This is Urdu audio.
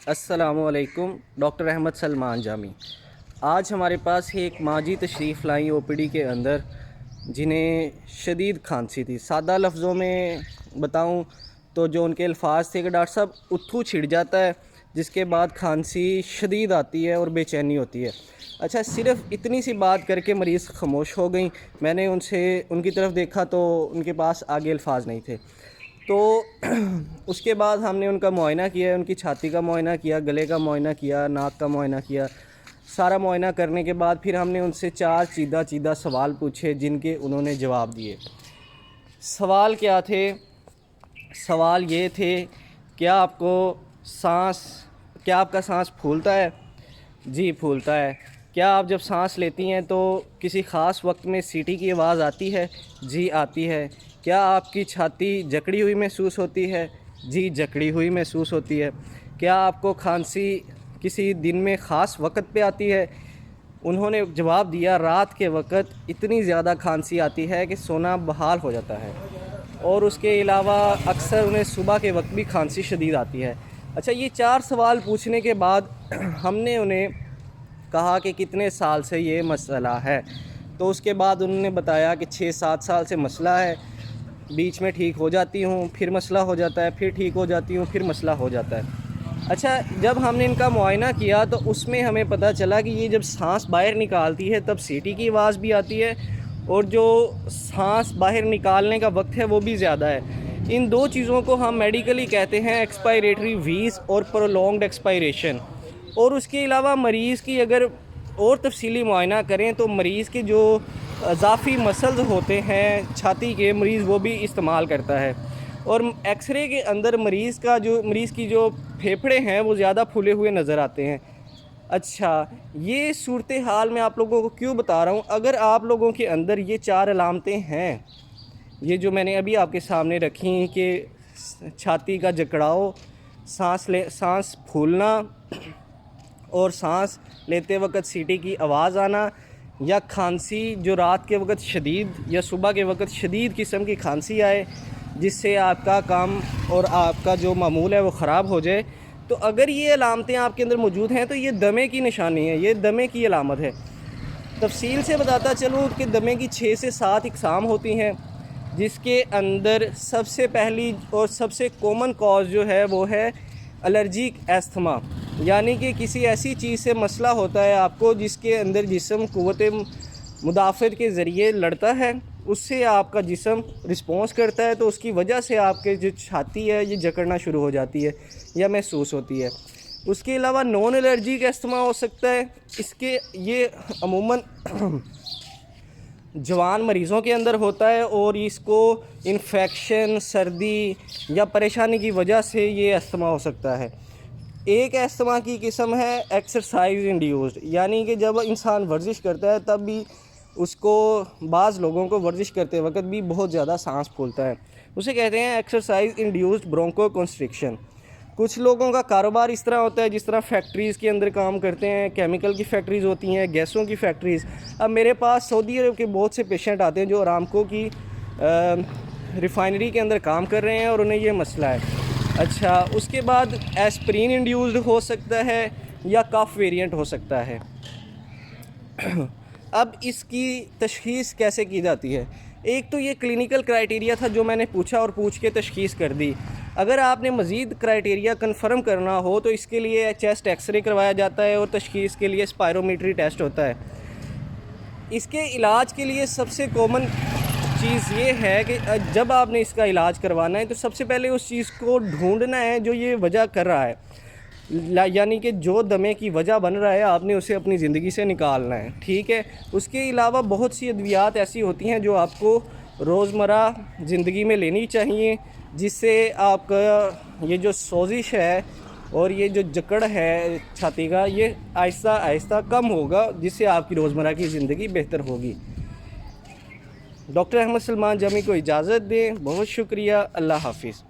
السلام علیکم، ڈاکٹر احمد سلمان جامی۔ آج ہمارے پاس ایک ماں جی تشریف لائیں او پی ڈی کے اندر، جنہیں شدید کھانسی تھی۔ سادہ لفظوں میں بتاؤں تو جو ان کے الفاظ تھے کہ ڈاکٹر صاحب اتھو چھڑ جاتا ہے، جس کے بعد کھانسی شدید آتی ہے اور بے چینی ہوتی ہے۔ اچھا، صرف اتنی سی بات کر کے مریض خاموش ہو گئیں۔ میں نے ان کی طرف دیکھا تو ان کے پاس آگے الفاظ نہیں تھے۔ تو اس کے بعد ہم نے ان کا معائنہ کیا، ان کی چھاتی کا معائنہ کیا، گلے کا معائنہ کیا، ناک کا معائنہ کیا۔ سارا معائنہ کرنے کے بعد پھر ہم نے ان سے 4 چیدہ سوال پوچھے، جن کے انہوں نے جواب دیے۔ سوال کیا تھے؟ سوال یہ تھے، کیا آپ کا سانس پھولتا ہے؟ جی پھولتا ہے۔ کیا آپ جب سانس لیتی ہیں تو کسی خاص وقت میں سیٹی کی آواز آتی ہے؟ جی آتی ہے۔ کیا آپ کی چھاتی جکڑی ہوئی محسوس ہوتی ہے؟ جی جکڑی ہوئی محسوس ہوتی ہے۔ کیا آپ کو کھانسی کسی دن میں خاص وقت پہ آتی ہے؟ انہوں نے جواب دیا، رات کے وقت اتنی زیادہ کھانسی آتی ہے کہ سونا بحال ہو جاتا ہے، اور اس کے علاوہ اکثر انہیں صبح کے وقت بھی کھانسی شدید آتی ہے۔ اچھا، یہ 4 سوال پوچھنے کے بعد ہم نے انہیں کہا کہ کتنے سال سے یہ مسئلہ ہے، تو اس کے بعد انہوں نے بتایا کہ 6-7 سال سے مسئلہ ہے، بیچ میں ٹھیک ہو جاتی ہوں، پھر مسئلہ ہو جاتا ہے، پھر ٹھیک ہو جاتی ہوں، پھر مسئلہ ہو جاتا ہے۔ اچھا، جب ہم نے ان کا معائنہ کیا تو اس میں ہمیں پتہ چلا کہ یہ جب سانس باہر نکالتی ہے تب سیٹی کی آواز بھی آتی ہے، اور جو سانس باہر نکالنے کا وقت ہے وہ بھی زیادہ ہے۔ ان 2 چیزوں کو ہم میڈیکلی کہتے ہیں ایکسپائریٹری ویز اور پرولونگڈ ایکسپائریشن۔ اور اس کے علاوہ مریض کی اگر اور تفصیلی معائنہ کریں تو مریض کے جو اضافی مسلز ہوتے ہیں چھاتی کے، مریض وہ بھی استعمال کرتا ہے، اور ایکس رے کے اندر مریض کی جو پھیپھڑے ہیں وہ زیادہ پھولے ہوئے نظر آتے ہیں۔ اچھا، یہ صورتحال میں آپ لوگوں کو کیوں بتا رہا ہوں؟ اگر آپ لوگوں کے اندر یہ 4 علامتیں ہیں، یہ جو میں نے ابھی آپ کے سامنے رکھی کہ چھاتی کا جکڑاؤ، سانس پھولنا، اور سانس لیتے وقت سیٹی کی آواز آنا، یا کھانسی جو رات کے وقت شدید یا صبح کے وقت شدید قسم کی کھانسی آئے جس سے آپ کا کام اور آپ کا جو معمول ہے وہ خراب ہو جائے، تو اگر یہ علامتیں آپ کے اندر موجود ہیں تو یہ دمے کی نشانی ہے، یہ دمے کی علامت ہے۔ تفصیل سے بتاتا چلوں کہ دمے کی 6 سے 7 اقسام ہوتی ہیں، جس کے اندر سب سے پہلی اور سب سے کامن کاز جو ہے وہ ہے الرجک ایستھما، یعنی کہ کسی ایسی چیز سے مسئلہ ہوتا ہے آپ کو جس کے اندر جسم قوت مدافعت کے ذریعے لڑتا ہے، اس سے آپ کا جسم رسپانس کرتا ہے، تو اس کی وجہ سے آپ کے جو چھاتی ہے یہ جکڑنا شروع ہو جاتی ہے یا محسوس ہوتی ہے۔ اس کے علاوہ نون الرجک ایستھما ہو سکتا ہے، یہ عموماً جوان مریضوں کے اندر ہوتا ہے، اور اس کو انفیکشن، سردی یا پریشانی کی وجہ سے یہ ایستھما ہو سکتا ہے۔ ایک ایستھما کی قسم ہے ایکسرسائز انڈیوسڈ، یعنی کہ جب انسان ورزش کرتا ہے تب بھی اس کو، بعض لوگوں کو ورزش کرتے وقت بھی بہت زیادہ سانس پھولتا ہے، اسے کہتے ہیں ایکسرسائز انڈیوسڈ برونکو کنسٹرکشن۔ کچھ لوگوں کا کاروبار اس طرح ہوتا ہے، جس طرح فیکٹریز کے اندر کام کرتے ہیں، کیمیکل کی فیکٹریز ہوتی ہیں، گیسوں کی فیکٹریز۔ اب میرے پاس سعودی عرب کے بہت سے پیشنٹ آتے ہیں جو ارامکو کی ریفائنری کے اندر کام کر رہے ہیں، اور انہیں یہ مسئلہ ہے۔ اچھا، اس کے بعد ایسپرین انڈیوسڈ ہو سکتا ہے یا کف ویریئنٹ ہو سکتا ہے۔ اب اس کی تشخیص کیسے کی جاتی ہے؟ ایک تو یہ کلینکل کرائیٹیریا تھا جو میں نے پوچھا اور پوچھ کے تشخیص کر دی۔ اگر آپ نے مزید کرائیٹیریا کنفرم کرنا ہو تو اس کے لیے چیسٹ ایکس رے کروایا جاتا ہے، اور تشخیص کے لیے اسپائرومیٹری ٹیسٹ ہوتا ہے۔ اس کے علاج کے لیے سب سے کامن چیز یہ ہے کہ جب آپ نے اس کا علاج کروانا ہے تو سب سے پہلے اس چیز کو ڈھونڈنا ہے جو یہ وجہ کر رہا ہے، یعنی کہ جو دمے کی وجہ بن رہا ہے آپ نے اسے اپنی زندگی سے نکالنا ہے، ٹھیک ہے۔ اس کے علاوہ بہت سی ادویات ایسی ہوتی ہیں جو آپ کو روزمرہ زندگی میں لینی چاہیے، جس سے آپ کا یہ جو سوزش ہے اور یہ جو جکڑ ہے چھاتی کا، یہ آہستہ آہستہ کم ہوگا، جس سے آپ کی روزمرہ کی زندگی بہتر ہوگی۔ ڈاکٹر احمد سلمان جامی کو اجازت دیں، بہت شکریہ، اللہ حافظ۔